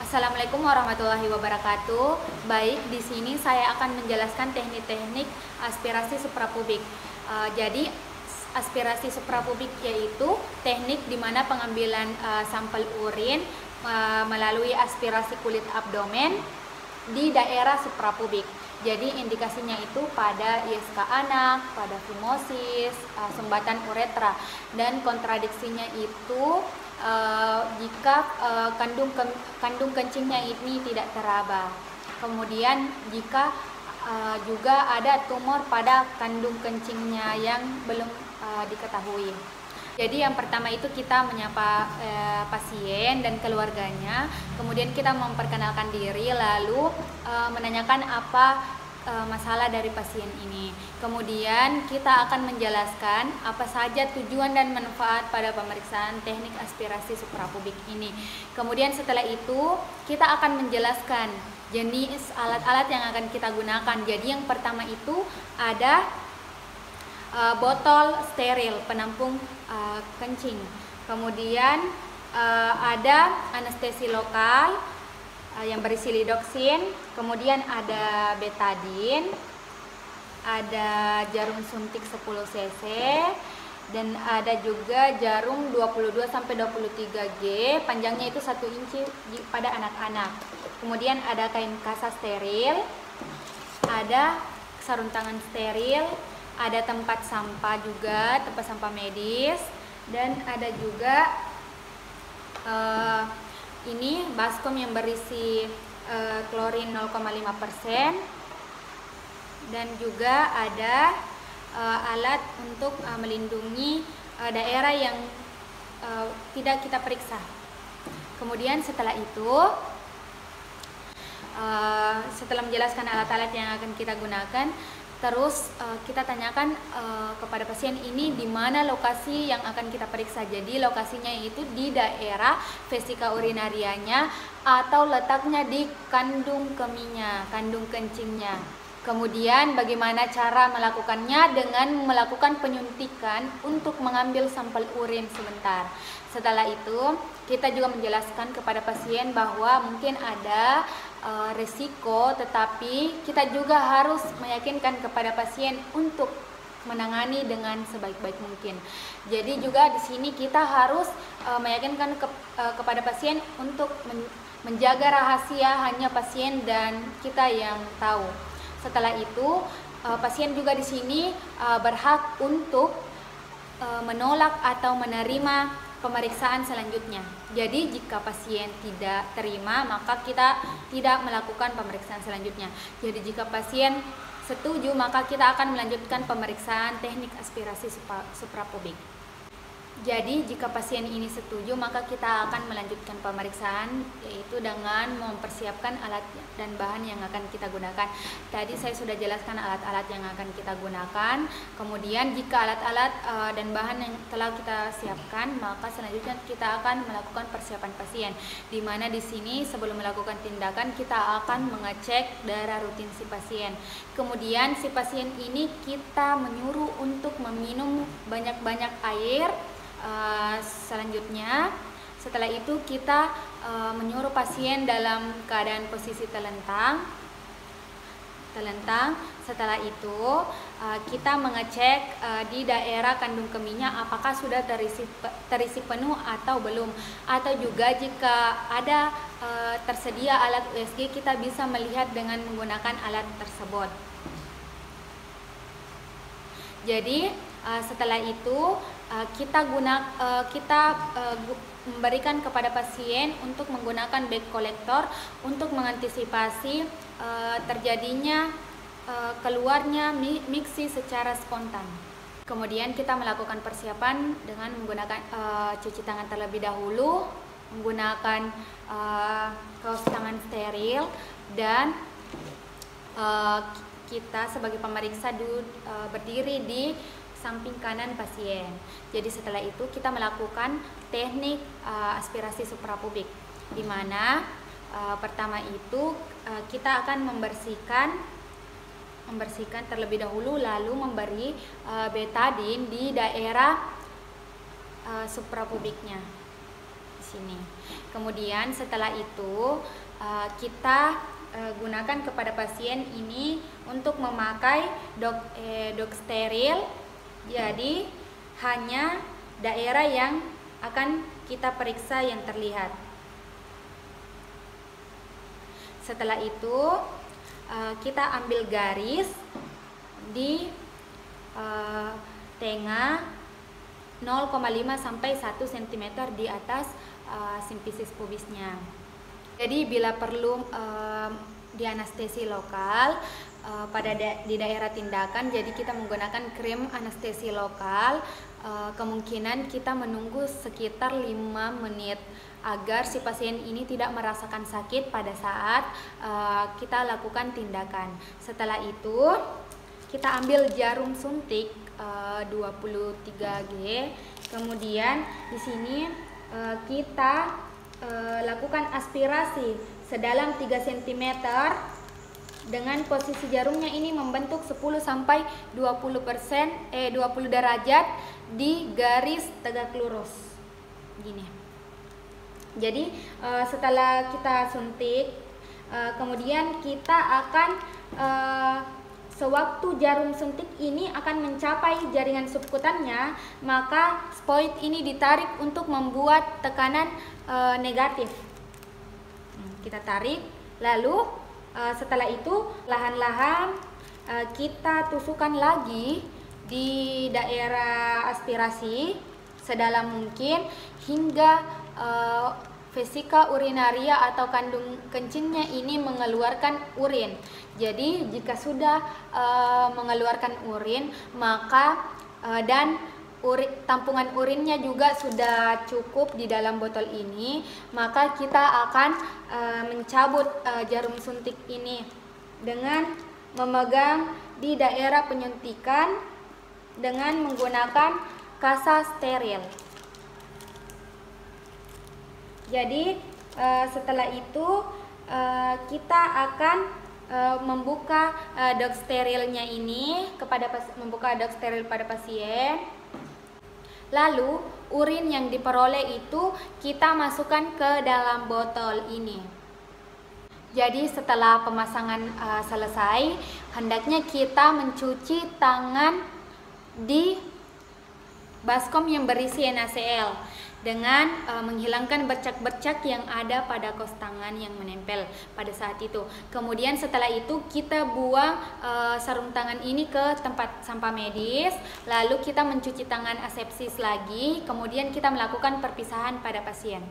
Assalamualaikum warahmatullahi wabarakatuh. Baik, di sini saya akan menjelaskan teknik-teknik aspirasi suprapubik. Jadi aspirasi suprapubik yaitu teknik di mana pengambilan sampel urin melalui aspirasi kulit abdomen di daerah suprapubik. Jadi indikasinya itu pada ISK anak, pada fimosis, sumbatan uretra, dan kontradiksinya itu jika kandung kencingnya ini tidak teraba. Kemudian jika juga ada tumor pada kandung kencingnya yang belum diketahui. Jadi yang pertama itu kita menyapa pasien dan keluarganya, kemudian kita memperkenalkan diri, lalu menanyakan apa masalah dari pasien ini. Kemudian kita akan menjelaskan apa saja tujuan dan manfaat pada pemeriksaan teknik aspirasi suprapubik ini. Kemudian setelah itu kita akan menjelaskan jenis alat-alat yang akan kita gunakan. Jadi yang pertama itu ada botol steril penampung kencing. Kemudian ada anestesi lokal yang berisi lidoxin. Kemudian ada betadin, ada jarum suntik 10 cc, dan ada juga jarum 22-23 G, panjangnya itu 1 inci pada anak-anak. Kemudian ada kain kasa steril, ada sarung tangan steril, ada tempat sampah juga, tempat sampah medis, dan ada juga ini baskom yang berisi klorin 0,5%, dan juga ada alat untuk melindungi daerah yang tidak kita periksa. Kemudian setelah itu, setelah menjelaskan alat-alat yang akan kita gunakan, terus kita tanyakan kepada pasien ini di mana lokasi yang akan kita periksa. Jadi lokasinya itu di daerah vesika urinarianya atau letaknya di kandung kemihnya, kandung kencingnya. Kemudian bagaimana cara melakukannya dengan melakukan penyuntikan untuk mengambil sampel urin sebentar. Setelah itu kita juga menjelaskan kepada pasien bahwa mungkin ada resiko, tetapi kita juga harus meyakinkan kepada pasien untuk menangani dengan sebaik-baik mungkin. Jadi juga di sini kita harus meyakinkan kepada pasien untuk menjaga rahasia hanya pasien dan kita yang tahu. Setelah itu pasien juga di sini berhak untuk menolak atau menerima pemeriksaan selanjutnya. Jadi jika pasien tidak terima, maka kita tidak melakukan pemeriksaan selanjutnya. Jadi jika pasien setuju, maka kita akan melanjutkan pemeriksaan teknik aspirasi suprapubik. Jadi jika pasien ini setuju, maka kita akan melanjutkan pemeriksaan, yaitu dengan mempersiapkan alat dan bahan yang akan kita gunakan. Tadi saya sudah jelaskan alat-alat yang akan kita gunakan. Kemudian jika alat-alat dan bahan yang telah kita siapkan, maka selanjutnya kita akan melakukan persiapan pasien. Di mana di sini sebelum melakukan tindakan kita akan mengecek darah rutin si pasien. Kemudian si pasien ini kita menyuruh untuk meminum banyak-banyak air. Selanjutnya setelah itu kita menyuruh pasien dalam keadaan posisi telentang. Setelah itu kita mengecek di daerah kandung kemihnya apakah sudah terisi penuh atau belum, atau juga jika ada tersedia alat USG, kita bisa melihat dengan menggunakan alat tersebut. Jadi setelah itu kita memberikan kepada pasien untuk menggunakan bag kolektor untuk mengantisipasi terjadinya keluarnya miksi secara spontan. Kemudian kita melakukan persiapan dengan menggunakan cuci tangan terlebih dahulu, menggunakan kaos tangan steril, dan kita sebagai pemeriksa berdiri di samping kanan pasien. Jadi setelah itu kita melakukan teknik aspirasi suprapubik, di mana pertama itu kita akan membersihkan terlebih dahulu, lalu memberi betadin di daerah suprapubiknya. sini. Kemudian setelah itu kita gunakan kepada pasien ini untuk memakai dok steril. Jadi hanya daerah yang akan kita periksa yang terlihat. Setelah itu kita ambil garis di tengah 0,5 sampai 1 cm di atas simfisis pubisnya. Jadi bila perlu di anestesi lokal di daerah tindakan, jadi kita menggunakan krim anestesi lokal. Kemungkinan kita menunggu sekitar 5 menit agar si pasien ini tidak merasakan sakit pada saat kita lakukan tindakan. Setelah itu kita ambil jarum suntik 23G. Kemudian di sini kita lakukan aspirasi sedalam 3 cm dengan posisi jarumnya ini membentuk 10 sampai 20 derajat di garis tegak lurus gini. Jadi setelah kita suntik, kemudian kita akan sewaktu jarum suntik ini akan mencapai jaringan subkutannya, maka spoid ini ditarik untuk membuat tekanan negatif. Kita tarik, lalu setelah itu lahan-lahan kita tusukkan lagi di daerah aspirasi sedalam mungkin hingga vesika urinaria atau kandung kencingnya ini mengeluarkan urin. Jadi jika sudah mengeluarkan urin, maka tampungan urinnya juga sudah cukup di dalam botol ini, maka kita akan mencabut jarum suntik ini dengan memegang di daerah penyuntikan dengan menggunakan kasa steril. Jadi setelah itu kita akan membuka dok sterilnya ini membuka dok steril pada pasien. Lalu urin yang diperoleh itu kita masukkan ke dalam botol ini. Jadi setelah pemasangan selesai, hendaknya kita mencuci tangan di baskom yang berisi NaCl dengan menghilangkan bercak-bercak yang ada pada kos tangan yang menempel pada saat itu. Kemudian setelah itu kita buang sarung tangan ini ke tempat sampah medis, lalu kita mencuci tangan asepsis lagi, kemudian kita melakukan perpisahan pada pasien.